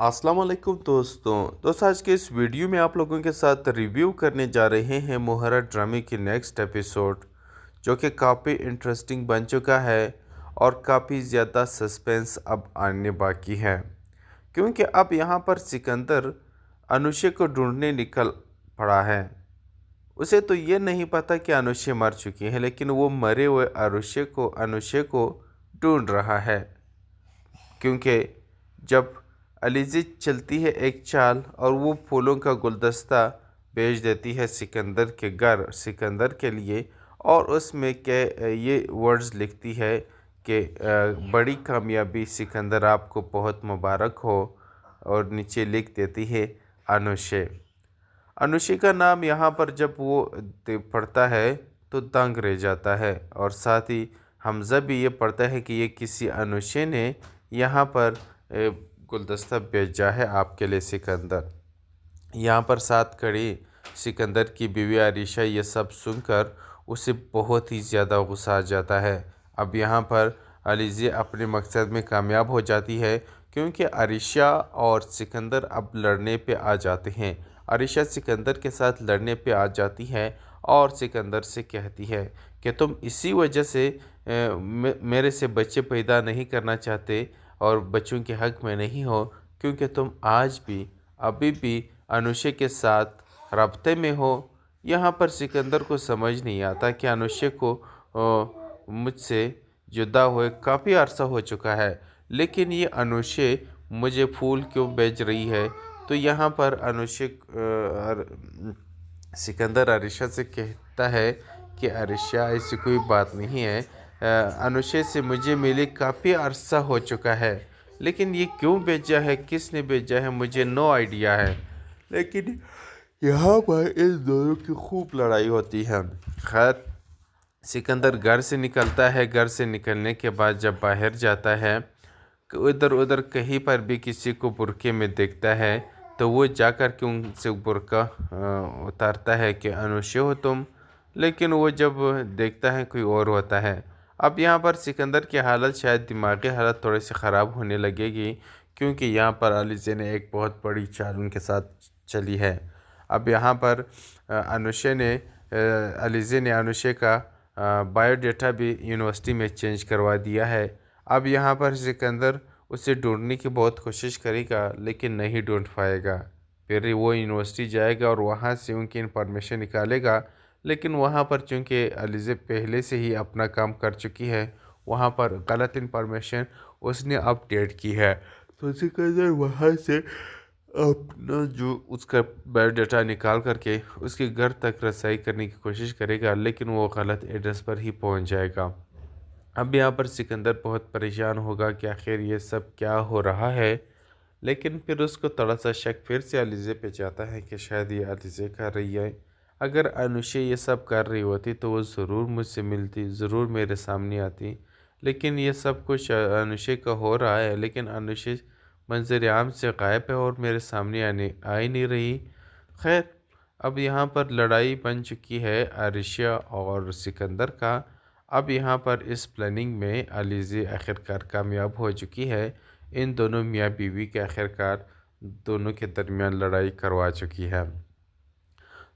अस्सलाम वालेकुम दोस्तों आज के इस वीडियो में आप लोगों के साथ रिव्यू करने जा रहे हैं मोहरा ड्रामे की नेक्स्ट एपिसोड, जो कि काफ़ी इंटरेस्टिंग बन चुका है और काफ़ी ज़्यादा सस्पेंस अब आने बाकी है। क्योंकि अब यहाँ पर सिकंदर अनुषे को ढूंढने निकल पड़ा है। उसे तो ये नहीं पता कि अनुषे मर चुकी है, लेकिन वो मरे हुए अनुषे को ढूंढ रहा है। क्योंकि जब अलीज़ी चलती है एक चाल और वो फूलों का गुलदस्ता भेज देती है सिकंदर के घर सिकंदर के लिए, और उसमें के ये वर्ड्स लिखती है कि बड़ी कामयाबी सिकंदर, आपको बहुत मुबारक हो। और नीचे लिख देती है अनुषे। अनुषे का नाम यहाँ पर जब वो पढ़ता है तो दंग रह जाता है, और साथ ही हमज़ा भी ये पढ़ता है कि ये किसी अनुषे ने यहाँ पर गुलदस्ता भेजा है आपके लिए सिकंदर। यहाँ पर साथ खड़ी सिकंदर की बीवी आरिशा ये सब सुनकर उसे बहुत ही ज़्यादा गुस्सा आ जाता है। अब यहाँ पर अलीज़ी अपने मकसद में कामयाब हो जाती है, क्योंकि आरिशा और सिकंदर अब लड़ने पे आ जाते हैं। आरिशा सिकंदर के साथ लड़ने पे आ जाती है और सिकंदर से कहती है कि तुम इसी वजह से मेरे से बच्चे पैदा नहीं करना चाहते और बच्चों के हक़ में नहीं हो, क्योंकि तुम आज भी अभी भी अनुषे के साथ रब्ते में हो। यहाँ पर सिकंदर को समझ नहीं आता कि अनुषे को मुझसे जुदा हुए काफ़ी अरसा हो चुका है, लेकिन ये अनुषे मुझे फूल क्यों भेज रही है। तो यहाँ पर सिकंदर अरिशा से कहता है कि अरिशा, ऐसी कोई बात नहीं है, अनुषे से मुझे मिले काफ़ी अरसा हो चुका है, लेकिन ये क्यों भेजा है, किसने भेजा है, मुझे नो आइडिया है। लेकिन यहाँ पर इन दोनों की खूब लड़ाई होती है। खैर, सिकंदर घर से निकलता है। घर से निकलने के बाद जब बाहर जाता है, इधर उधर कहीं पर भी किसी को बुरके में देखता है, तो वो जाकर के उनसे बुरका उतारता है कि अनुषे हो तुम, लेकिन वो जब देखता है कोई और होता है। अब यहाँ पर सिकंदर की हालत, शायद दिमागी हालत थोड़ी सी ख़राब होने लगेगी, क्योंकि यहाँ पर अलीज़ी ने एक बहुत बड़ी चाल उनके साथ चली है। अब यहाँ पर अलीज़ी ने अनुषे का बायोडाटा भी यूनिवर्सिटी में चेंज करवा दिया है। अब यहाँ पर सिकंदर उसे ढूंढने की बहुत कोशिश करेगा, लेकिन नहीं ढूंढ पाएगा। फिर वो यूनिवर्सिटी जाएगा और वहाँ से उनकी इन्फॉर्मेशन निकालेगा, लेकिन वहाँ पर चूँकि अलीज़ी पहले से ही अपना काम कर चुकी है, वहाँ पर गलत इन्फॉर्मेशन उसने अपडेट की है। तो सिकंदर वहाँ से अपना जो उसका बायोडाटा निकाल करके उसके घर तक रसाई करने की कोशिश करेगा, लेकिन वो गलत एड्रेस पर ही पहुँच जाएगा। अब यहाँ पर सिकंदर बहुत परेशान होगा कि आखिर ये सब क्या हो रहा है, लेकिन फिर उसको थोड़ा सा शक फिर से अलीज़ी पे जाता है कि शायद ये अलीज़ी कर रही है। अगर अनुषे ये सब कर रही होती तो वो ज़रूर मुझसे मिलती, ज़रूर मेरे सामने आती। लेकिन ये सब कुछ अनुषे का हो रहा है, लेकिन अनुषे मंजर आम से गायब है और मेरे सामने आ ही नहीं रही। खैर, अब यहाँ पर लड़ाई बन चुकी है आरिशा और सिकंदर का। अब यहाँ पर इस प्लानिंग में अलीज़ी आखिरकार कामयाब हो चुकी है। इन दोनों मियाँ बीवी के आखिरकार दोनों के दरमियान लड़ाई करवा चुकी है।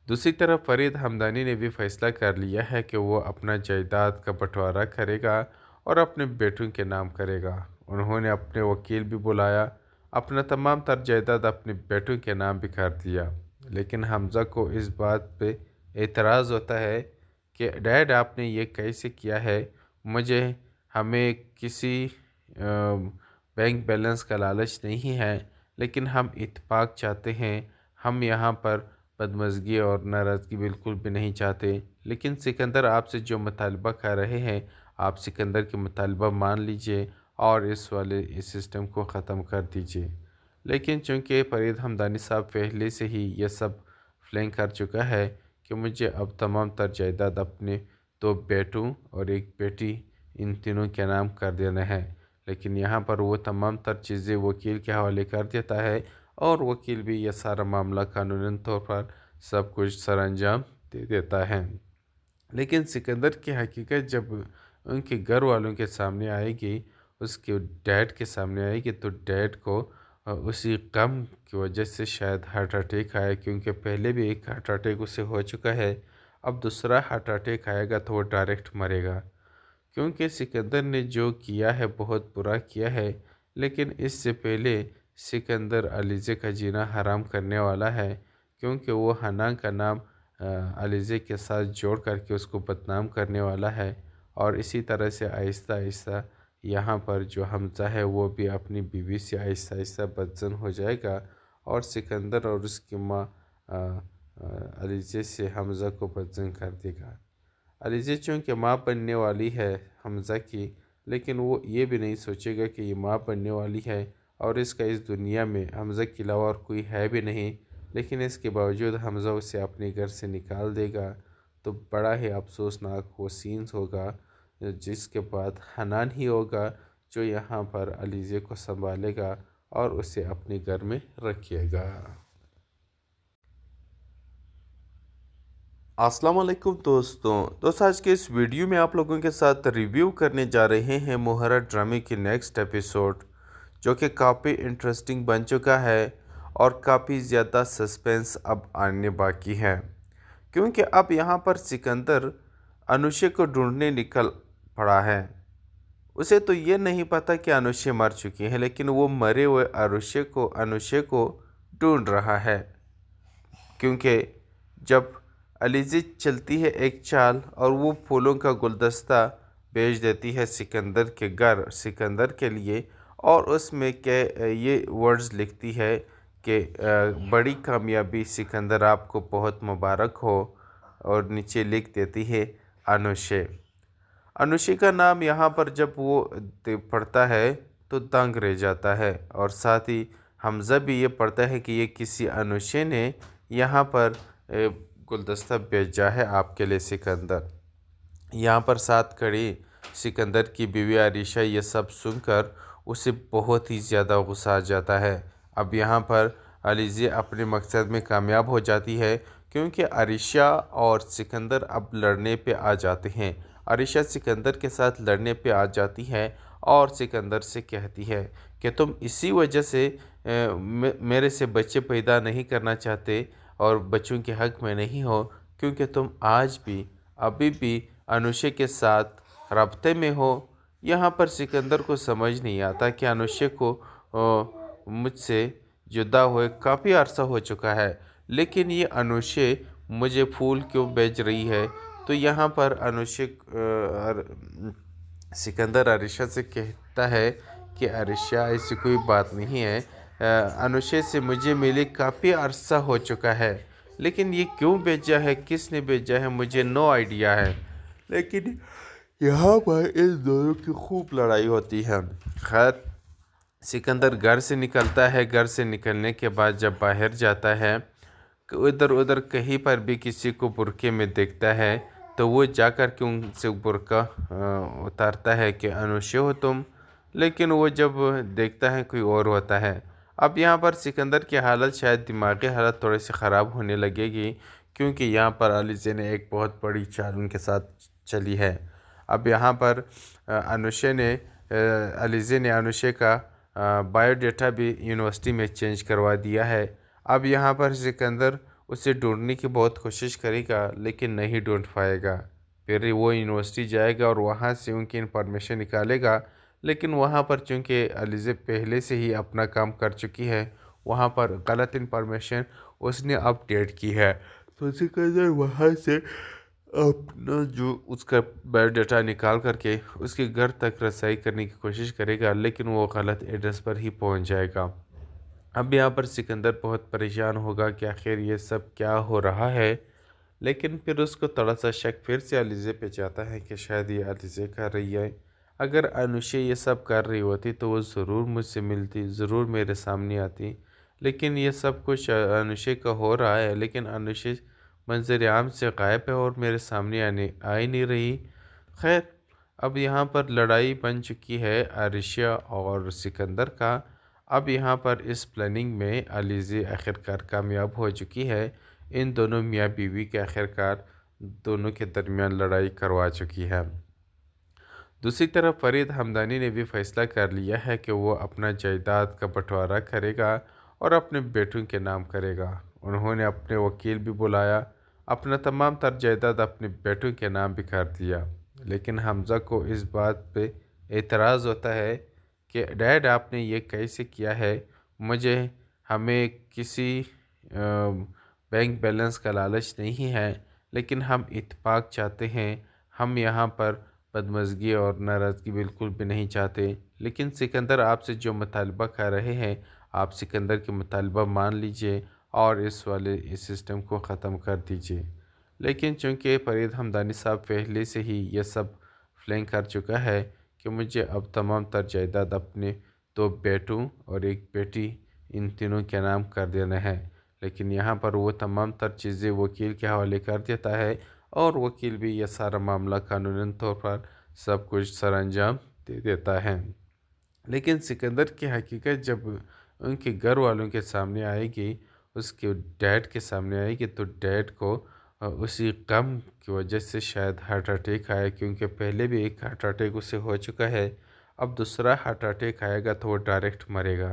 दूसरी तरफ फरीद हमदानी ने भी फैसला कर लिया है कि वो अपना जायदाद का बंटवारा करेगा और अपने बेटों के नाम करेगा। उन्होंने अपने वकील भी बुलाया, अपना तमाम तर जायदाद अपने बेटों के नाम भी कर दिया। लेकिन हमज़ा को इस बात पे एतराज़ होता है कि डैड, आपने ये कैसे किया है। हमें किसी बैंक बैलेंस का लालच नहीं है, लेकिन हम इत्तेफाक चाहते हैं। हम यहाँ पर बदमज़गी और नाराज़गी बिल्कुल भी नहीं चाहते। लेकिन सिकंदर आपसे जो मुतालबा कर रहे हैं, आप सिकंदर के मुतालबा मान लीजिए और इस सिस्टम को ख़त्म कर दीजिए। लेकिन चूँकि फरीद हमदानी साहब पहले से ही ये सब प्लान कर चुका है कि मुझे अब तमाम तर जायदाद अपने 2 बेटों और 1 बेटी, इन तीनों के नाम कर देना है। लेकिन यहाँ पर वो तमाम तर चीज़ें वकील के हवाले कर देता है, और वकील भी यह सारा मामला कानूनन तौर पर सब कुछ सरअंजाम दे देता है। लेकिन सिकंदर की हकीकत जब उनके घर वालों के सामने आएगी, उसके डैड के सामने आएगी, तो डैड को उसी गम की वजह से शायद हार्ट अटैक आया, क्योंकि पहले भी एक हार्ट अटैक उसे हो चुका है। अब दूसरा हार्ट अटैक आएगा तो वो डायरेक्ट मरेगा, क्योंकि सिकंदर ने जो किया है बहुत बुरा किया है। लेकिन इससे पहले सिकंदर अलीज़े का जीना हराम करने वाला है, क्योंकि वो हना का नाम अलीज़े के साथ जोड़ करके उसको बदनाम करने वाला है। और इसी तरह से आहिस्ता आहिस्ता यहाँ पर जो हमज़ा है वो भी अपनी बीवी से आहिस्ता आहिस्ता बदज़न हो जाएगा, और सिकंदर और उसकी माँ अलीज़े से हमज़ा को बदज़न कर देगा। अलीज़े चूँकि माँ बनने वाली है हमज़ा की, लेकिन वो ये भी नहीं सोचेगा कि ये माँ बनने वाली है और इसका इस दुनिया में हमज़ा के अलावा और कोई है भी नहीं। लेकिन इसके बावजूद हमज़ा उसे अपने घर से निकाल देगा, तो बड़ा ही अफसोसनाक वो सीन्स होगा, जिसके बाद हनान ही होगा जो यहाँ पर अलीज़े को संभालेगा और उसे अपने घर में रखिएगा। अस्सलाम वालेकुम दोस्तों आज के इस वीडियो में आप लोगों के साथ रिव्यू करने जा रहे हैं मोहरा ड्रामे की नेक्स्ट एपिसोड, जो कि काफ़ी इंटरेस्टिंग बन चुका है और काफ़ी ज़्यादा सस्पेंस अब आने बाकी है। क्योंकि अब यहाँ पर सिकंदर अनुषे को ढूंढने निकल पड़ा है। उसे तो ये नहीं पता कि अनुषे मर चुकी है, लेकिन वो मरे हुए अनुषे को ढूंढ रहा है। क्योंकि जब अलीज़े चलती है एक चाल और वो फूलों का गुलदस्ता भेज देती है सिकंदर के घर सिकंदर के लिए, और उसमें के ये वर्ड्स लिखती है कि बड़ी कामयाबी सिकंदर, आपको बहुत मुबारक हो, और नीचे लिख देती है अनुषे। अनुषे का नाम यहाँ पर जब वो पढ़ता है तो दंग रह जाता है, और साथ ही हमज़ा भी ये पढ़ता है कि ये किसी अनुषे ने यहाँ पर गुलदस्ता भेजा है आपके लिए सिकंदर। यहाँ पर साथ खड़ी सिकंदर की बीवी आरिशा ये सब सुनकर उसे बहुत ही ज़्यादा गुस्सा आ जाता है। अब यहाँ पर अलीज़े अपने मकसद में कामयाब हो जाती है, क्योंकि आरिशा और सिकंदर अब लड़ने पे आ जाते हैं। आरिशा सिकंदर के साथ लड़ने पे आ जाती है और सिकंदर से कहती है कि तुम इसी वजह से मेरे से बच्चे पैदा नहीं करना चाहते और बच्चों के हक़ में नहीं हो, क्योंकि तुम आज भी अभी भी अनुषे के साथ रब्ते में हो। यहाँ पर सिकंदर को समझ नहीं आता कि अनुषे को मुझसे जुदा हुए काफ़ी अरसा हो चुका है, लेकिन ये अनुषे मुझे फूल क्यों भेज रही है। तो यहाँ पर सिकंदर अरिशा से कहता है कि अरिशा ऐसी कोई बात नहीं है, अनुषे से मुझे मिले काफ़ी अरसा हो चुका है, लेकिन ये क्यों भेजा है, किसने भेजा है, मुझे नो आइडिया है। लेकिन यहाँ पर इन दोनों की खूब लड़ाई होती है। खैर, सिकंदर घर से निकलता है। घर से निकलने के बाद जब बाहर जाता है, इधर उधर कहीं पर भी किसी को बुरके में देखता है, तो वो जाकर के उनसे बुरका उतारता है कि अनुषे हो तुम। लेकिन वो जब देखता है कोई और होता है। अब यहाँ पर सिकंदर की हालत, शायद दिमागी हालत थोड़ी सी ख़राब होने लगेगी, क्योंकि यहाँ पर अलीज़े ने एक बहुत बड़ी चाल उनके साथ चली है। अब यहाँ पर अलीज़े ने अनुषे का बायोडाटा भी यूनिवर्सिटी में चेंज करवा दिया है। अब यहाँ पर सिकंदर उसे ढूंढने की बहुत कोशिश करेगा, लेकिन नहीं ढूंढ पाएगा। फिर वो यूनिवर्सिटी जाएगा और वहाँ से उनकी इन्फॉर्मेशन निकालेगा, लेकिन वहाँ पर चूँकि अलीज़े पहले से ही अपना काम कर चुकी है, वहाँ पर गलत इन्फॉर्मेशन उसने अपडेट की है। तो सिकंदर वहाँ से अपना जो उसका बायोडाटा निकाल करके उसके घर तक रसाई करने की कोशिश करेगा, लेकिन वो गलत एड्रेस पर ही पहुँच जाएगा। अब यहाँ पर सिकंदर बहुत परेशान होगा कि आखिर ये सब क्या हो रहा है। लेकिन फिर उसको थोड़ा सा शक फिर से अलीज़े पे जाता है कि शायद ये अलीज़े कर रही है। अगर अनुषे ये सब कर रही होती तो वो ज़रूर मुझसे मिलती, ज़रूर मेरे सामने आती। लेकिन ये सब कुछ अनुषे का हो रहा है, लेकिन अनुषे मंजर आम से गायब है और मेरे सामने आ ही नहीं रही। खैर, अब यहाँ पर लड़ाई बन चुकी है आरिशा और सिकंदर का। अब यहाँ पर इस प्लानिंग में अलीज़े आखिरकार कामयाब हो चुकी है। इन दोनों मियाँ बीवी के आखिरकार दोनों के दरमियान लड़ाई करवा चुकी है। दूसरी तरफ फरीद हमदानी ने भी फैसला कर लिया है कि वो अपना जायदाद का बंटवारा करेगा और अपने बेटों के नाम करेगा। उन्होंने अपने वकील भी बुलाया, अपना तमाम तर जायदाद अपने बेटों के नाम भी कर दिया। लेकिन हमज़ा को इस बात पे एतराज़ होता है कि डैड आपने ये कैसे किया है, मुझे हमें किसी बैंक बैलेंस का लालच नहीं है, लेकिन हम इत्तेफाक चाहते हैं। हम यहाँ पर बदमज़गी और नाराज़गी बिल्कुल भी नहीं चाहते। लेकिन सिकंदर आपसे जो मुतालबा कर रहे हैं, आप सिकंदर के मुतालबा मान लीजिए और इस सिस्टम को ख़त्म कर दीजिए। लेकिन चूँकि फरीद हमदानी साहब पहले से ही ये सब प्लान कर चुका है कि मुझे अब तमाम तर जायदाद अपने 2 बेटों और 1 बेटी इन तीनों के नाम कर देना है। लेकिन यहाँ पर वो तमाम तर चीज़ें वकील के हवाले कर देता है और वकील भी यह सारा मामला कानूनन तौर पर सब कुछ सरअंजाम दे देता है। लेकिन सिकंदर की हकीकत जब उनके घर वालों के सामने आएगी, उसके डैड के सामने आएगी, तो डैड को उसी गम की वजह से शायद हार्ट अटैक आया, क्योंकि पहले भी एक हार्ट अटैक उसे हो चुका है। अब दूसरा हार्ट अटैक आएगा तो वो डायरेक्ट मरेगा,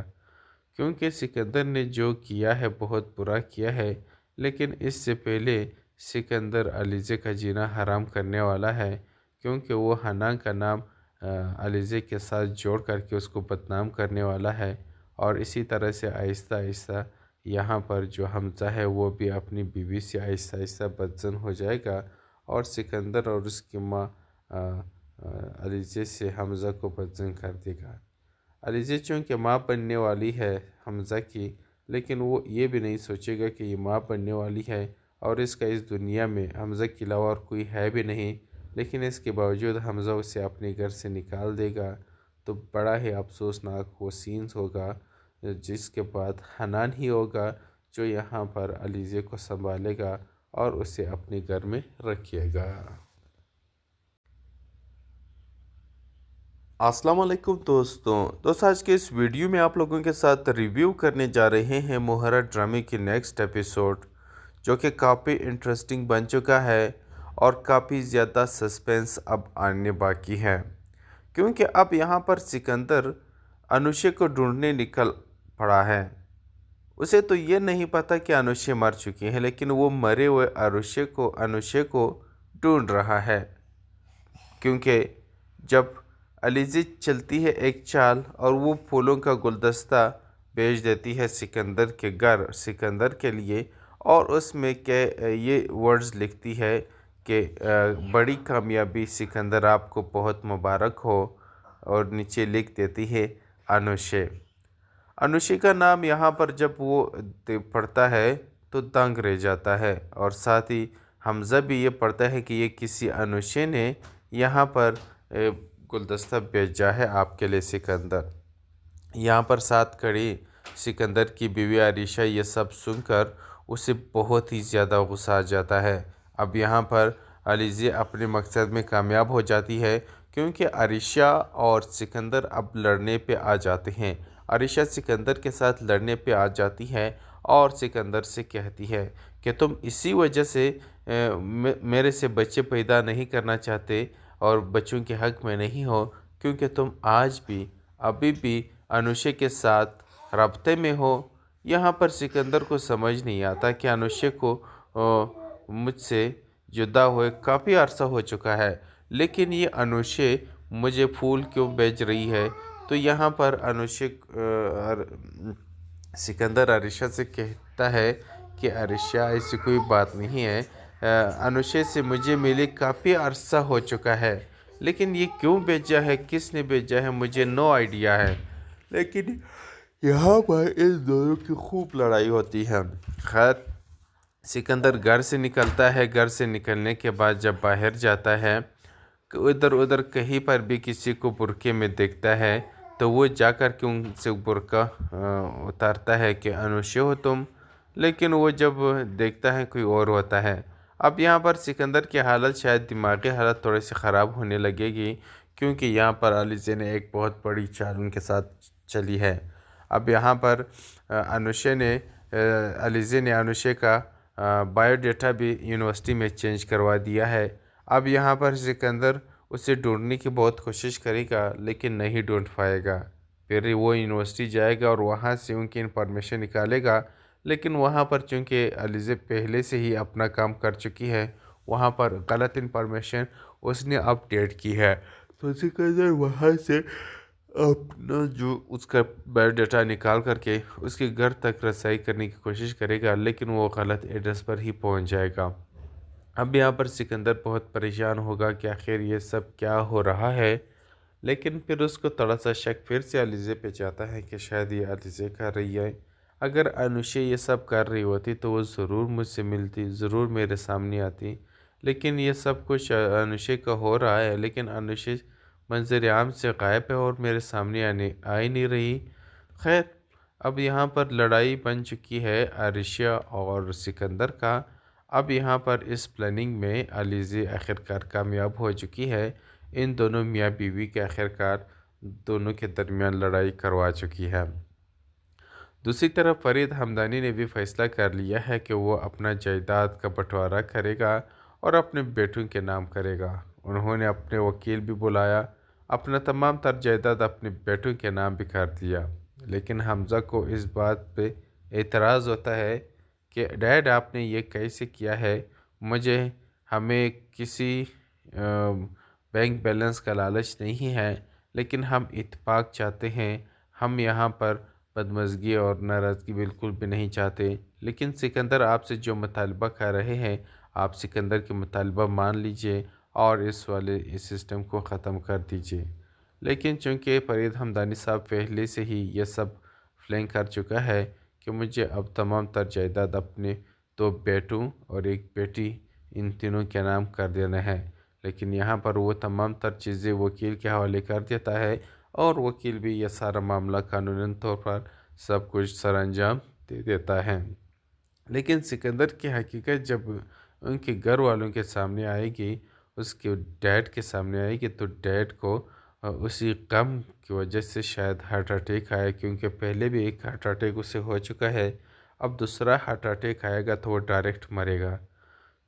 क्योंकि सिकंदर ने जो किया है बहुत बुरा किया है। लेकिन इससे पहले सिकंदर अलीज़े का जीना हराम करने वाला है, क्योंकि वो हनान का नाम अलीज़े के साथ जोड़ करके उसको बदनाम करने वाला है। और इसी तरह से आहिस्ता आहिस्ता यहाँ पर जो हमज़ा है वो भी अपनी बीवी से आहिस्ता आहिस्ता बदज़न हो जाएगा और सिकंदर और उसकी माँ अलीज़े से हमज़ा को बदज़न कर देगा। अलीज़े चूँकि माँ बनने वाली है हमज़ा की, लेकिन वो ये भी नहीं सोचेगा कि ये माँ बनने वाली है और इसका इस दुनिया में हमज़ा के अलावा और कोई है भी नहीं। लेकिन इसके बावजूद हमज़ा उसे अपने घर से निकाल देगा, तो बड़ा ही अफसोसनाक वो सीन्स होगा, जिसके बाद हनान ही होगा जो यहाँ पर अलीज़े को संभालेगा और उसे अपने घर में रखिएगा। अस्सलाम वालेकुम दोस्तों आज के इस वीडियो में आप लोगों के साथ रिव्यू करने जा रहे हैं मोहरा ड्रामे की नेक्स्ट एपिसोड, जो कि काफ़ी इंटरेस्टिंग बन चुका है और काफ़ी ज़्यादा सस्पेंस अब आने बाकी है, क्योंकि अब यहाँ पर सिकंदर अनुषे को ढूंढने निकल पड़ा है। उसे तो ये नहीं पता कि अनुषे मर चुकी है, लेकिन वो मरे हुए अनुषे को ढूंढ रहा है, क्योंकि जब अलीज़े चलती है एक चाल और वो फूलों का गुलदस्ता भेज देती है सिकंदर के घर सिकंदर के लिए, और उसमें के ये वर्ड्स लिखती है कि बड़ी कामयाबी सिकंदर, आपको बहुत मुबारक हो, और नीचे लिख देती है अनुषे। अनुषे का नाम यहाँ पर जब वो पढ़ता है तो दंग रह जाता है, और साथ ही हमज़ा भी ये पढ़ता है कि ये किसी अनुषे ने यहाँ पर गुलदस्ता भेजा है आपके लिए सिकंदर। यहाँ पर साथ खड़ी सिकंदर की बीवी आरिशा ये सब सुनकर उसे बहुत ही ज़्यादा गुस्सा आ जाता है। अब यहाँ पर अलीज़े अपने मकसद में कामयाब हो जाती है, क्योंकि आरिशा और सिकंदर अब लड़ने पे आ जाते हैं। आरिशा सिकंदर के साथ लड़ने पे आ जाती है और सिकंदर से कहती है कि तुम इसी वजह से मेरे से बच्चे पैदा नहीं करना चाहते और बच्चों के हक़ में नहीं हो, क्योंकि तुम आज भी अभी भी अनुषे के साथ रब्ते में हो। यहाँ पर सिकंदर को समझ नहीं आता कि अनुषे को मुझसे जुदा हुए काफ़ी अरसा हो चुका है, लेकिन ये अनुषे मुझे फूल क्यों भेज रही है। तो यहाँ पर सिकंदर अरिशा से कहता है कि अरिशा ऐसी कोई बात नहीं है, अनुषे से मुझे मिले काफ़ी अरसा हो चुका है, लेकिन ये क्यों भेजा है, किसने भेजा है, मुझे नो आइडिया है। लेकिन यहाँ पर इन दोनों की खूब लड़ाई होती है। खैर, सिकंदर घर से निकलता है। घर से निकलने के बाद जब बाहर जाता है, इधर उधर कहीं पर भी किसी को बुरके में देखता है, तो वो जाकर के उनसे बुरका उतारता है कि अनुषे हो तुम, लेकिन वो जब देखता है कोई और होता है। अब यहाँ पर सिकंदर की हालत, शायद दिमागी हालत थोड़ी सी ख़राब होने लगेगी, क्योंकि यहाँ पर अलीज़े ने एक बहुत बड़ी चाल उनके साथ चली है। अब यहाँ पर अलीज़े ने अनुषे का बायोडाटा भी यूनिवर्सिटी में चेंज करवा दिया है। अब यहाँ पर सिकंदर उसे ढूंढने की बहुत कोशिश करेगा लेकिन नहीं ढूंढ पाएगा। फिर वो यूनिवर्सिटी जाएगा और वहाँ से उनकी इन्फॉर्मेशन निकालेगा, लेकिन वहाँ पर चूँकि अलीज़ा पहले से ही अपना काम कर चुकी है, वहाँ पर गलत इन्फॉर्मेशन उसने अपडेट की है। तो सिकंदर वहाँ से अपना जो उसका बायोडाटा निकाल करके उसके घर तक रसाई करने की कोशिश करेगा, लेकिन वो गलत एड्रेस पर ही पहुँच जाएगा। अब यहाँ पर सिकंदर बहुत परेशान होगा कि आखिर ये सब क्या हो रहा है, लेकिन फिर उसको थोड़ा सा शक फिर से अलीज़े पे जाता है कि शायद ये अलीज़े कर रही है। अगर अनुशे ये सब कर रही होती तो वो ज़रूर मुझसे मिलती, ज़रूर मेरे सामने आती। लेकिन ये सब कुछ अनुशे का हो रहा है, लेकिन अनुशे मंजर आम से गायब है और मेरे सामने आने आ ही नहीं रही। खैर, अब यहाँ पर लड़ाई बन चुकी है आरिशिया और सिकंदर का। अब यहाँ पर इस प्लानिंग में अलीज़े आखिरकार कामयाब हो चुकी है। इन दोनों मियाँ बीवी के आखिरकार दोनों के दरमियान लड़ाई करवा चुकी है। दूसरी तरफ फरीद हमदानी ने भी फैसला कर लिया है कि वो अपना जायदाद का बंटवारा करेगा और अपने बेटों के नाम करेगा। उन्होंने अपने वकील भी बुलाया, अपना तमाम तर जायदाद अपने बेटों के नाम भी कर दिया। लेकिन हमज़ा को इस बात पे एतराज़ होता है कि डैड आपने ये कैसे किया है, मुझे हमें किसी बैंक बैलेंस का लालच नहीं है, लेकिन हम इत्तेफाक चाहते हैं। हम यहाँ पर बदमज़गी और नाराज़गी बिल्कुल भी नहीं चाहते। लेकिन सिकंदर आपसे जो मुतालबा कर रहे हैं, आप सिकंदर के मुतालबा मान लीजिए और इस सिस्टम को ख़त्म कर दीजिए। लेकिन चूँकि फरीद हमदानी साहब पहले से ही ये सब प्लान कर चुका है कि मुझे अब तमाम तर जायदाद अपने 2 बेटों और 1 बेटी इन तीनों के नाम कर देना है। लेकिन यहाँ पर वो तमाम तर चीज़ें वकील के हवाले कर देता है और वकील भी यह सारा मामला कानूनन तौर पर सब कुछ सरअंजाम दे देता है। लेकिन सिकंदर की हकीकत जब उनके घर वालों के सामने आएगी, उसके डैड के सामने आएगी, तो डैड को उसी गम की वजह से शायद हार्ट अटैक आया, क्योंकि पहले भी एक हार्ट अटैक उसे हो चुका है। अब दूसरा हार्ट अटैक आएगा तो वो डायरेक्ट मरेगा,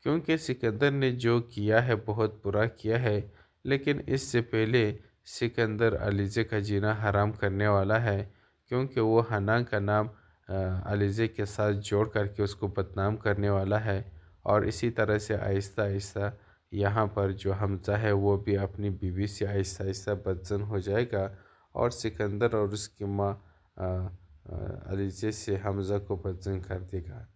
क्योंकि सिकंदर ने जो किया है बहुत बुरा किया है। लेकिन इससे पहले सिकंदर अलीज़े का जीना हराम करने वाला है, क्योंकि वो हना का नाम अलीज़े के साथ जोड़ करके उसको बदनाम करने वाला है। और इसी तरह से आहिस्ता आहिस्ता यहाँ पर जो हमज़ा है वो भी अपनी बीवी से आहिस्ता आहिस्ता बदज़न हो जाएगा और सिकंदर और उसकी माँ अलीज़े से हमज़ा को बदज़न कर देगा।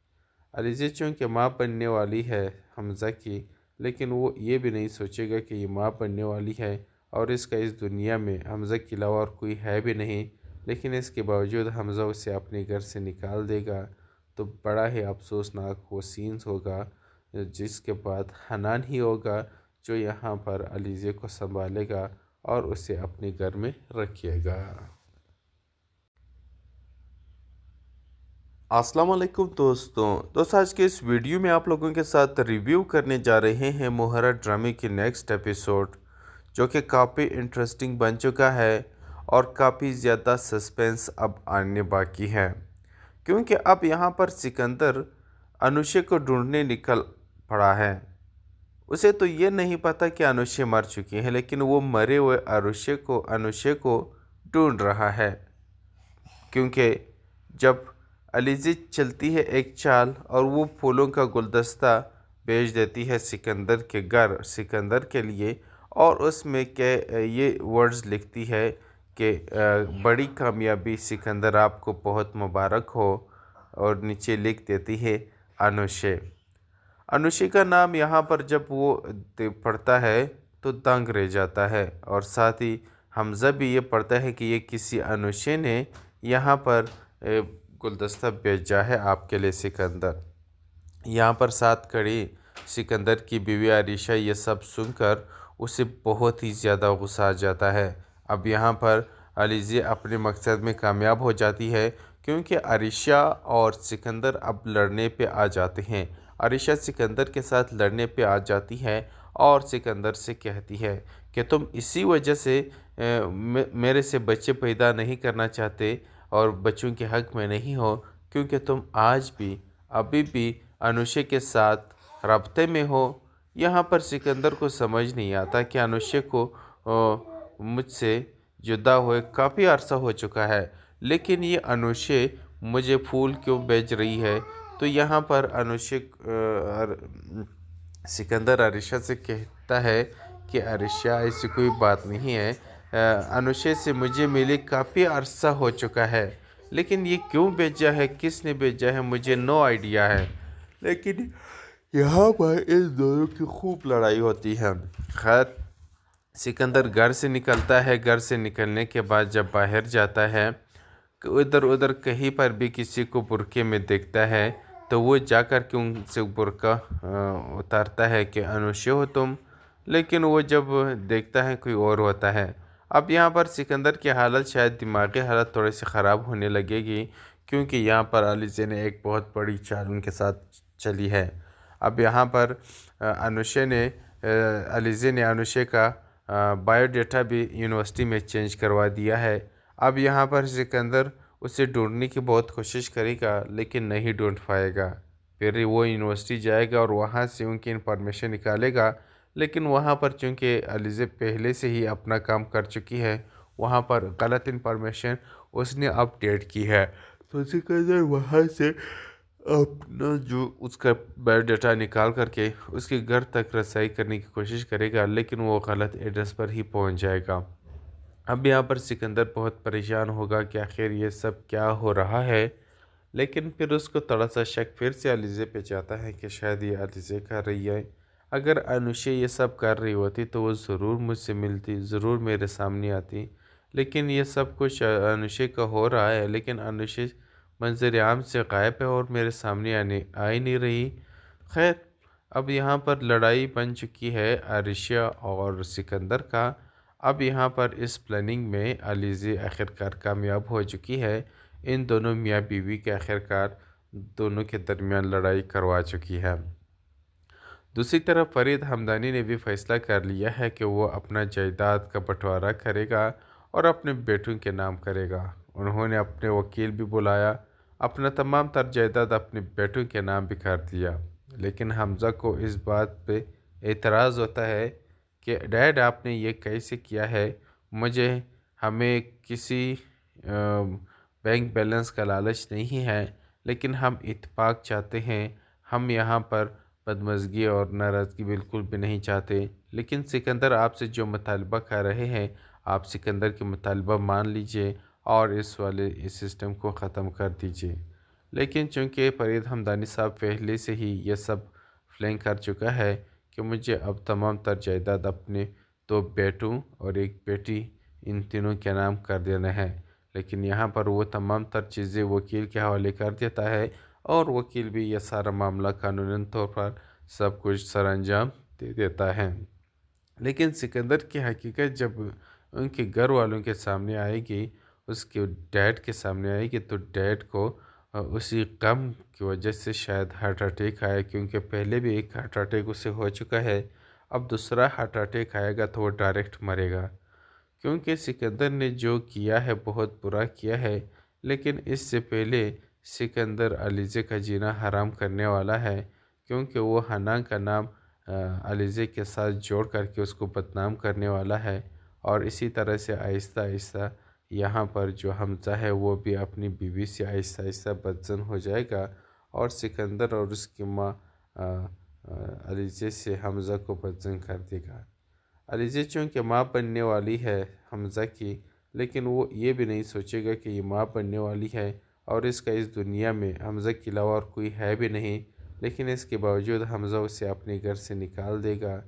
अलीज़ा चूँकि माँ बनने वाली है हमज़ा की, लेकिन वो ये भी नहीं सोचेगा कि ये माँ बनने वाली है और इसका इस दुनिया में हमज़ा के अलावा और कोई है भी नहीं। लेकिन इसके बावजूद हमज़ा उसे अपने घर से निकाल देगा, तो बड़ा ही अफसोसनाक वो सीन्स होगा, जिसके बाद हनान ही होगा जो यहाँ पर अलीज़ा को संभालेगा और उसे अपने घर में रखिएगा। अस्सलाम वालेकुम दोस्तों, आज के इस वीडियो में आप लोगों के साथ रिव्यू करने जा रहे हैं मोहरा ड्रामे की नेक्स्ट एपिसोड, जो कि काफ़ी इंटरेस्टिंग बन चुका है और काफ़ी ज़्यादा सस्पेंस अब आने बाकी है। क्योंकि अब यहाँ पर सिकंदर अनुशे को ढूंढने निकल पड़ा है। उसे तो ये नहीं पता कि अनुशे मर चुकी है, लेकिन वो मरे हुए अनुशे को ढूंढ रहा है। क्योंकि जब अलीज़ा चलती है एक चाल और वो फूलों का गुलदस्ता भेज देती है सिकंदर के घर सिकंदर के लिए, और उसमें के ये वर्ड्स लिखती है कि बड़ी कामयाबी सिकंदर, आपको बहुत मुबारक हो, और नीचे लिख देती है अनुशे। अनुशे का नाम यहाँ पर जब वो पढ़ता है तो दंग रह जाता है, और साथ ही हमज़ा भी ये पढ़ता है कि ये किसी अनुशे ने यहाँ पर गुलदस्ता भेजा है आपके लिए सिकंदर। यहाँ पर साथ खड़ी सिकंदर की बीवी आरिशा ये सब सुनकर उसे बहुत ही ज़्यादा गुस्सा आ जाता है। अब यहाँ पर अलीज़ा अपने मकसद में कामयाब हो जाती है, क्योंकि आरिशा और सिकंदर अब लड़ने पे आ जाते हैं। आरिशा सिकंदर के साथ लड़ने पे आ जाती है और सिकंदर से कहती है कि तुम इसी वजह से मेरे से बच्चे पैदा नहीं करना चाहते और बच्चों के हक़ में नहीं हो, क्योंकि तुम आज भी अभी भी अनुशे के साथ रब्ते में हो। यहाँ पर सिकंदर को समझ नहीं आता कि अनुष्य को मुझसे जुदा हुए काफ़ी अरसा हो चुका है, लेकिन ये अनुष्य मुझे फूल क्यों बेच रही है। तो यहाँ पर अनुष्य सिकंदर अरिशा से कहता है कि अरिशा ऐसी कोई बात नहीं है, अनुष्य से मुझे मिले काफ़ी अरसा हो चुका है, लेकिन ये क्यों भेजा है, किसने भेजा है, मुझे नो आइडिया है। लेकिन यहाँ पर इन दोनों की खूब लड़ाई होती है। खैर, सिकंदर घर से निकलता है। घर से निकलने के बाद जब बाहर जाता है, इधर उधर कहीं पर भी किसी को बुरके में देखता है तो वो जाकर के उनसे बुरका उतारता है कि अनुष्य हो तुम, लेकिन वो जब देखता है कोई और होता है। अब यहाँ पर सिकंदर की हालत, शायद दिमागी हालत थोड़ी सी ख़राब होने लगेगी, क्योंकि यहाँ पर अलीज़े ने एक बहुत बड़ी चाल उनके साथ चली है। अब यहाँ पर अलीज़े ने अनुष्य का बायोडाटा भी यूनिवर्सिटी में चेंज करवा दिया है। अब यहाँ पर सिकंदर उसे ढूंढने की बहुत कोशिश करेगा, लेकिन नहीं ढूंढ पाएगा। फिर वो यूनिवर्सिटी जाएगा और वहाँ से उनकी इन्फॉर्मेशन निकालेगा, लेकिन वहाँ पर चूँकि अलीज़े पहले से ही अपना काम कर चुकी है, वहाँ पर गलत इन्फॉर्मेशन उसने अपडेट की है। तो सिकंदर वहाँ से अपना जो उसका बायोडाटा निकाल करके उसके घर तक रसाई करने की कोशिश करेगा, लेकिन वो गलत एड्रेस पर ही पहुँच जाएगा। अब यहाँ पर सिकंदर बहुत परेशान होगा कि आखिर ये सब क्या हो रहा है, लेकिन फिर उसको थोड़ा सा शक फिर से अलीज़े पे जाता है कि शायद ये अलीज़े कर रही है। अगर अनुष्य ये सब कर रही होती तो वो ज़रूर मुझसे मिलती, ज़रूर मेरे सामने आती, लेकिन ये सब कुछ अनुष्य का हो रहा है, लेकिन अनुष्य मंजर आम से गायब है और मेरे सामने आ ही नहीं रही। खैर, अब यहाँ पर लड़ाई बन चुकी है अरिशा और सिकंदर का। अब यहाँ पर इस प्लानिंग में अलीज़े आखिरकार कामयाब हो चुकी है। इन दोनों मियाँ बीवी के आखिरकार दोनों के दरमियान लड़ाई करवा चुकी है। दूसरी तरफ फरीद हमदानी ने भी फैसला कर लिया है कि वो अपना जायदाद का बंटवारा करेगा और अपने बेटों के नाम करेगा। उन्होंने अपने वकील भी बुलाया, अपना तमाम तर जायदाद अपने बेटों के नाम भी कर दिया। लेकिन हमज़ा को इस बात पे एतराज़ होता है कि डैड, आपने ये कैसे किया है। मुझे हमें किसी बैंक बैलेंस का लालच नहीं है, लेकिन हम इत्तेफाक चाहते हैं। हम यहाँ पर बदमज़गी और नाराज़गी बिल्कुल भी नहीं चाहते। लेकिन सिकंदर आपसे जो मुतालबा कर रहे हैं, आप सिकंदर के मुतालबा मान लीजिए और इस सिस्टम को ख़त्म कर दीजिए। लेकिन चूँकि फरीद हमदानी साहब पहले से ही ये सब प्लान कर चुका है कि मुझे अब तमाम तर जायदाद अपने 2 बेटों और 1 बेटी, इन तीनों के नाम कर देना है। लेकिन यहाँ पर वो तमाम तर चीज़ें वकील के हवाले कर देता है और वकील भी यह सारा मामला कानूनन तौर पर सब कुछ सरअंजाम दे देता है। लेकिन सिकंदर की हकीकत जब उनके घर वालों के सामने आएगी, उसके डैड के सामने आएगी, तो डैड को उसी गम की वजह से शायद हार्ट अटैक आया, क्योंकि पहले भी एक हार्ट अटैक उसे हो चुका है। अब दूसरा हार्ट अटैक आएगा तो वो डायरेक्ट मरेगा, क्योंकि सिकंदर ने जो किया है बहुत बुरा किया है। लेकिन इससे पहले सिकंदर अलीज़े का जीना हराम करने वाला है, क्योंकि वो हनान का नाम अलीज़े के साथ जोड़ करके उसको बदनाम करने वाला है। और इसी तरह से आहिस्ता आहिस्ता यहाँ पर जो हमज़ा है वो भी अपनी बीवी से आहिस्ता आहिस्ता बदज़न हो जाएगा और सिकंदर और उसकी माँ अलीज़े से हमज़ा को बदज़न कर देगा। अलीज़े चूँकि माँ बनने वाली है हमज़ा की, लेकिन वो ये भी नहीं सोचेगा कि ये माँ बनने वाली है और इसका इस दुनिया में हमज़ा के अलावा और कोई है भी नहीं। लेकिन इसके बावजूद हमज़ा उसे अपने घर से निकाल देगा।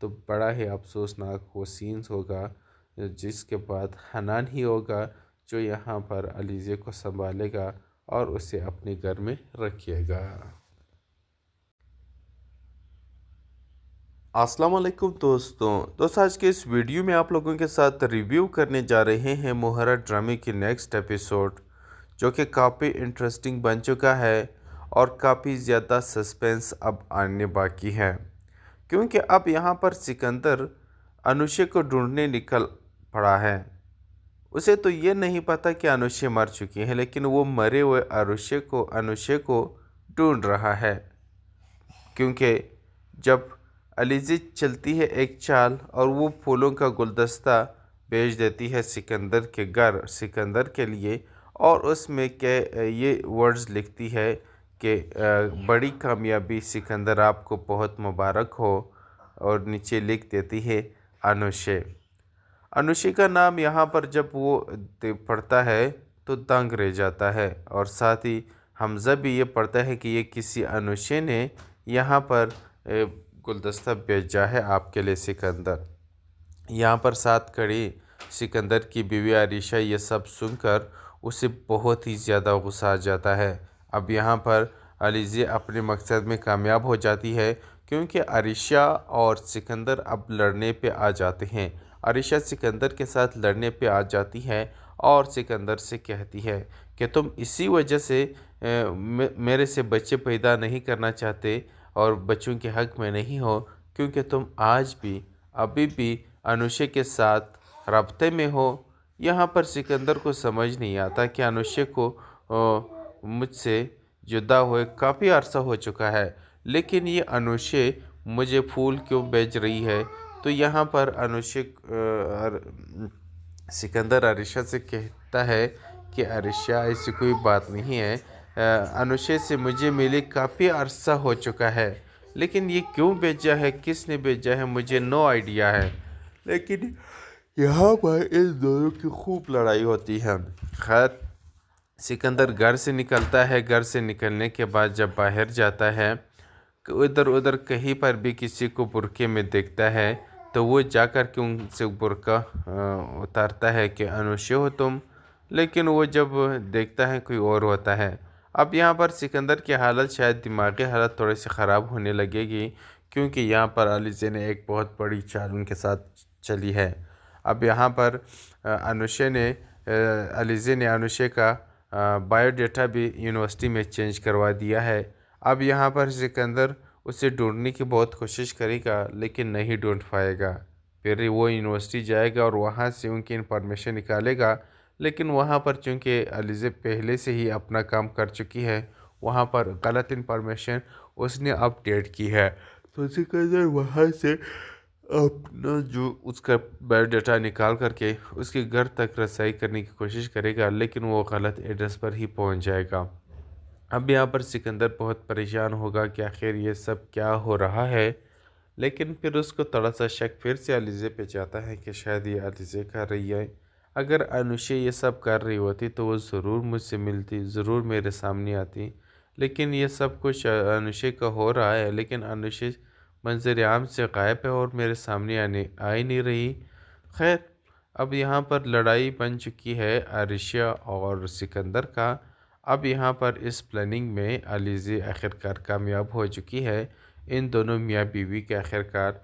तो बड़ा ही अफसोसनाक वो सीन्स होगा, जिसके बाद हनान ही होगा जो यहाँ पर अलीज़े को संभालेगा और उसे अपने घर में रखिएगा। अस्सलाम वालेकुम दोस्तों आज के इस वीडियो में आप लोगों के साथ रिव्यू करने जा रहे हैं मोहरा ड्रामे की नेक्स्ट एपिसोड, जो कि काफ़ी इंटरेस्टिंग बन चुका है और काफ़ी ज़्यादा सस्पेंस अब आने बाकी है, क्योंकि अब यहाँ पर सिकंदर अनुष्य को ढूंढने निकल पड़ा है। उसे तो ये नहीं पता कि अनुष्य मर चुकी है, लेकिन वो मरे हुए अनुष्य को ढूंढ रहा है, क्योंकि जब अलीज़ा चलती है एक चाल और वो फूलों का गुलदस्ता भेज देती है सिकंदर के घर सिकंदर के लिए। और उसमें के ये वर्ड्स लिखती है कि बड़ी कामयाबी सिकंदर, आपको बहुत मुबारक हो। और नीचे लिख देती है अनुशे। अनुशे का नाम यहाँ पर जब वो पढ़ता है तो दंग रह जाता है। और साथ ही हमज़ा भी ये पढ़ता है कि ये किसी अनुशे ने यहाँ पर गुलदस्ता भेजा है आपके लिए सिकंदर। यहाँ पर साथ खड़ी सिकंदर की बीवी आरिशा ये सब सुनकर उसे बहुत ही ज़्यादा गुस्सा आ जाता है। अब यहाँ पर अलीज़ा अपने मकसद में कामयाब हो जाती है, क्योंकि आरिशा और सिकंदर अब लड़ने पे आ जाते हैं। आरिशा सिकंदर के साथ लड़ने पे आ जाती है और सिकंदर से कहती है कि तुम इसी वजह से मेरे से बच्चे पैदा नहीं करना चाहते और बच्चों के हक़ में नहीं हो, क्योंकि तुम आज भी अभी भी अनुशे के साथ रब्ते में हो। यहाँ पर सिकंदर को समझ नहीं आता कि अनुशे को मुझसे जुदा हुए काफ़ी अरसा हो चुका है, लेकिन ये अनुशे मुझे फूल क्यों भेज रही है। तो यहाँ पर सिकंदर अरिशा से कहता है कि अरिशा, ऐसी कोई बात नहीं है, अनुशे से मुझे मिले काफ़ी अरसा हो चुका है, लेकिन ये क्यों भेजा है, किसने भेजा है, मुझे नो आइडिया है। लेकिन यहाँ पर इन दोनों की खूब लड़ाई होती है। खैर, सिकंदर घर से निकलता है। घर से निकलने के बाद जब बाहर जाता है, इधर उधर कहीं पर भी किसी को बुरके में देखता है तो वो जाकर के उनसे बुरका उतारता है कि अनुशे हो तुम। लेकिन वो जब देखता है कोई और होता है। अब यहाँ पर सिकंदर की हालत, शायद दिमागी हालत थोड़ी सी ख़राब होने लगेगी, क्योंकि यहाँ पर अलीज़ा ने एक बहुत बड़ी चाल उनके साथ चली है। अब यहाँ पर अलीज़ा ने अनुशे का बायोडाटा भी यूनिवर्सिटी में चेंज करवा दिया है। अब यहाँ पर सिकंदर उसे ढूंढने की बहुत कोशिश करेगा, लेकिन नहीं ढूंढ पाएगा। फिर वो यूनिवर्सिटी जाएगा और वहाँ से उनकी इन्फॉर्मेशन निकालेगा, लेकिन वहाँ पर चूँकि अलीज़ा पहले से ही अपना काम कर चुकी है, वहाँ पर गलत इन्फॉर्मेशन उसने अपडेट की है। तो सिकंदर वहाँ से अपना जो उसका बायोडाटा निकाल करके उसके घर तक रसाई करने की कोशिश करेगा, लेकिन वो गलत एड्रेस पर ही पहुँच जाएगा। अब यहाँ पर सिकंदर बहुत परेशान होगा कि आखिर ये सब क्या हो रहा है। लेकिन फिर उसको थोड़ा सा शक फिर से अलीज़ा पे जाता है कि शायद ये अलीज़ा कर रही है। अगर अनुशे ये सब कर रही होती तो वो ज़रूर मुझसे मिलती, ज़रूर मेरे सामने आती। लेकिन ये सब कुछ अनुशे का हो रहा है, लेकिन अनुशे मंजर आम से गायब है और मेरे सामने आ ही नहीं रही। खैर, अब यहाँ पर लड़ाई बन चुकी है आरिशा और सिकंदर का। अब यहाँ पर इस प्लानिंग में अलीज़ा आखिरकार कामयाब हो चुकी है। इन दोनों मियाँ बीवी के आखिरकार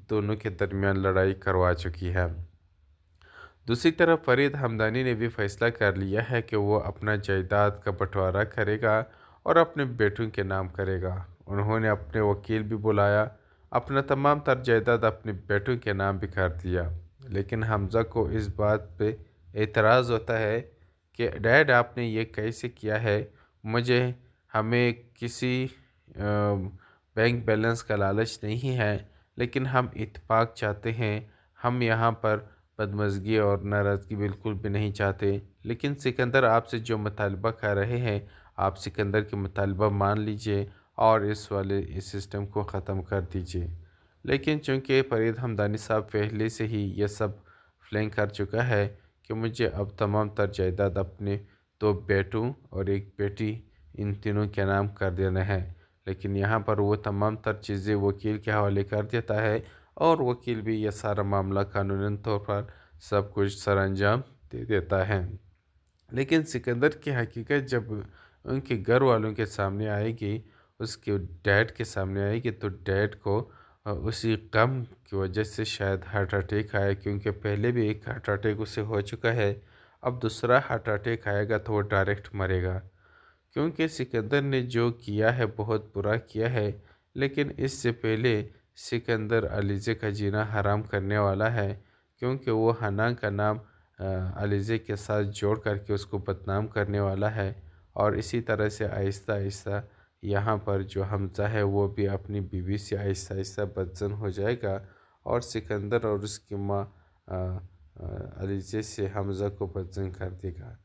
दोनों के दरमियान लड़ाई करवा चुकी है। दूसरी तरफ फरीद हमदानी ने भी फैसला कर लिया है कि वो अपना जायदाद का बंटवारा करेगा और अपने बेटों के नाम करेगा। उन्होंने अपने वकील भी बुलाया, अपना तमाम तर जायदाद अपने बेटों के नाम भी कर दिया। लेकिन हमज़ा को इस बात पे एतराज़ होता है कि डैड, आपने ये कैसे किया है। मुझे हमें किसी बैंक बैलेंस का लालच नहीं है, लेकिन हम इत्तेफाक चाहते हैं। हम यहाँ पर बदमज़गी और नाराज़गी बिल्कुल भी नहीं चाहते। लेकिन सिकंदर आपसे जो मुतालबा कर रहे हैं, आप सिकंदर के मुतालबा मान लीजिए और इस सिस्टम को ख़त्म कर दीजिए। लेकिन चूँकि फरीद हमदानी साहब पहले से ही ये सब प्लान कर चुका है कि मुझे अब तमाम तर जायदाद अपने 2 बेटों और 1 बेटी, इन तीनों के नाम कर देना है। लेकिन यहाँ पर वो तमाम तर चीज़ें वकील के हवाले कर देता है और वकील भी यह सारा मामला कानूनी तौर पर सब कुछ सरअंजाम दे देता है। लेकिन सिकंदर की हकीकत जब उनके घर वालों के सामने आएगी, उसके डैड के सामने आएगी, तो डैड को उसी गम की वजह से शायद हार्ट अटैक आया, क्योंकि पहले भी एक हार्ट अटैक उसे हो चुका है। अब दूसरा हार्ट अटैक आएगा तो वो डायरेक्ट मरेगा, क्योंकि सिकंदर ने जो किया है बहुत बुरा किया है। लेकिन इससे पहले सिकंदर अलीज़ा का जीना हराम करने वाला है, क्योंकि वो हना का नाम अलीज़ा के साथ जोड़ करके उसको बदनाम करने वाला है। और इसी तरह से आहिस्ता आहिस्ता यहाँ पर जो हमज़ा है वो भी अपनी बीवी से आहिस्ता आहिस्ता बदजन हो जाएगा और सिकंदर और उसकी माँ अलीज़े से हमज़ा को बदजन कर देगा।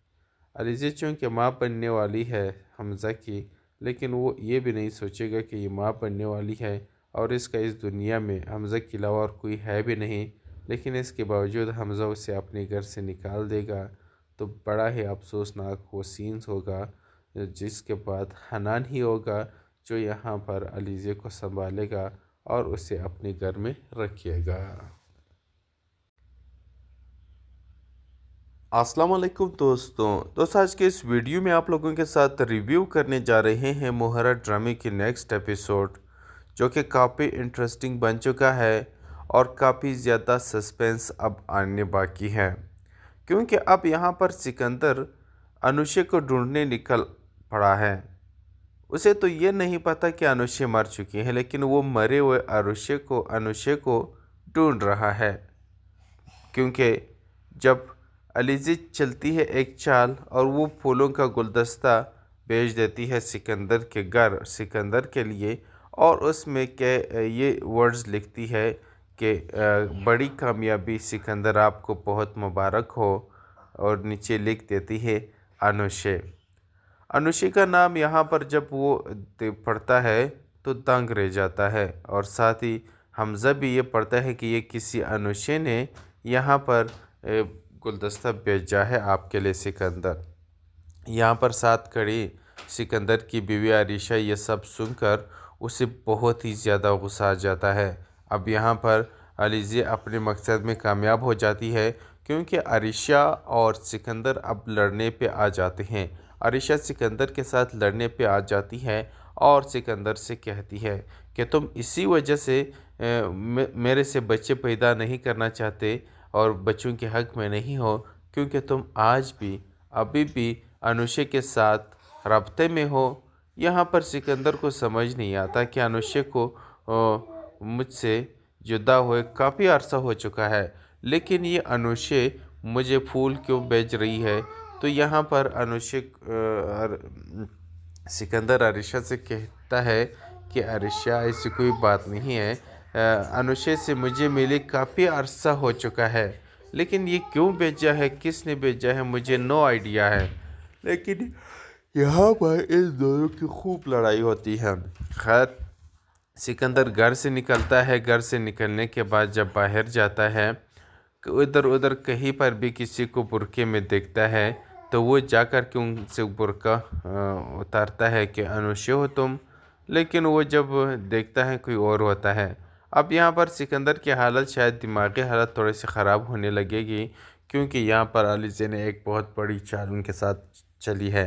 अलीज़े चूँकि माँ बनने वाली है हमज़ा की, लेकिन वो ये भी नहीं सोचेगा कि ये माँ बनने वाली है और इसका इस दुनिया में हमज़ा के अलावा और कोई है भी नहीं, लेकिन इसके बावजूद हमज़ा उसे अपने घर से निकाल देगा। तो बड़ा ही अफसोसनाक वो सीन्स होगा, जिसके बाद हनान ही होगा जो यहाँ पर अलीज़े को संभालेगा और उसे अपने घर में रखिएगा। अस्सलाम वालेकुम दोस्तों आज के इस वीडियो में आप लोगों के साथ रिव्यू करने जा रहे हैं मोहरा ड्रामे की नेक्स्ट एपिसोड, जो कि काफ़ी इंटरेस्टिंग बन चुका है और काफ़ी ज़्यादा सस्पेंस अब आने बाकी है, क्योंकि अब यहाँ पर सिकंदर अनुषे को ढूंढने निकल पड़ा है। उसे तो ये नहीं पता कि अनुषे मर चुकी है, लेकिन वो मरे हुए अनुषे को ढूंढ रहा है, क्योंकि जब अलीज़े चलती है एक चाल और वो फूलों का गुलदस्ता भेज देती है सिकंदर के घर सिकंदर के लिए, और उसमें के ये वर्ड्स लिखती है कि बड़ी कामयाबी सिकंदर, आपको बहुत मुबारक हो, और नीचे लिख देती है अनुषे। अनुषे का नाम यहाँ पर जब वो पढ़ता है तो दंग रह जाता है, और साथ ही हमज़ा भी ये पढ़ता है कि ये किसी अनुषे ने यहाँ पर गुलदस्ता भेजा है आपके लिए सिकंदर। यहाँ पर साथ खड़ी सिकंदर की बीवी आरिशा ये सब सुनकर उसे बहुत ही ज़्यादा गुस्सा आ जाता है। अब यहाँ पर अलीज़े अपने मकसद में कामयाब हो जाती है, क्योंकि आरिशा और सिकंदर अब लड़ने पे आ जाते हैं। आरिशा सिकंदर के साथ लड़ने पे आ जाती है और सिकंदर से कहती है कि तुम इसी वजह से मेरे से बच्चे पैदा नहीं करना चाहते और बच्चों के हक़ में नहीं हो, क्योंकि तुम आज भी अभी भी अनुषे के साथ रब्ते में हो। यहाँ पर सिकंदर को समझ नहीं आता कि अनुषे को मुझसे जुदा हुए काफ़ी अरसा हो चुका है, लेकिन ये अनुषे मुझे फूल क्यों भेज रही है। तो यहाँ पर सिकंदर आरिशा से कहता है कि आरिशा ऐसी कोई बात नहीं है, अनुषे से मुझे मिले काफ़ी अरसा हो चुका है, लेकिन ये क्यों भेजा है, किसने भेजा है, मुझे नो आइडिया है। लेकिन यहाँ पर इन दोनों की खूब लड़ाई होती है। खैर सिकंदर घर से निकलता है। घर से निकलने के बाद जब बाहर जाता है, इधर उधर कहीं पर भी किसी को बुरके में देखता है तो वो जाकर के उनसे बुरका उतारता है कि अनुषे हो तुम, लेकिन वो जब देखता है कोई और होता है। अब यहाँ पर सिकंदर की हालत, शायद दिमागी हालत थोड़ी सी ख़राब होने लगेगी, क्योंकि यहाँ पर अलीज़े ने एक बहुत बड़ी चाल उनके साथ चली है।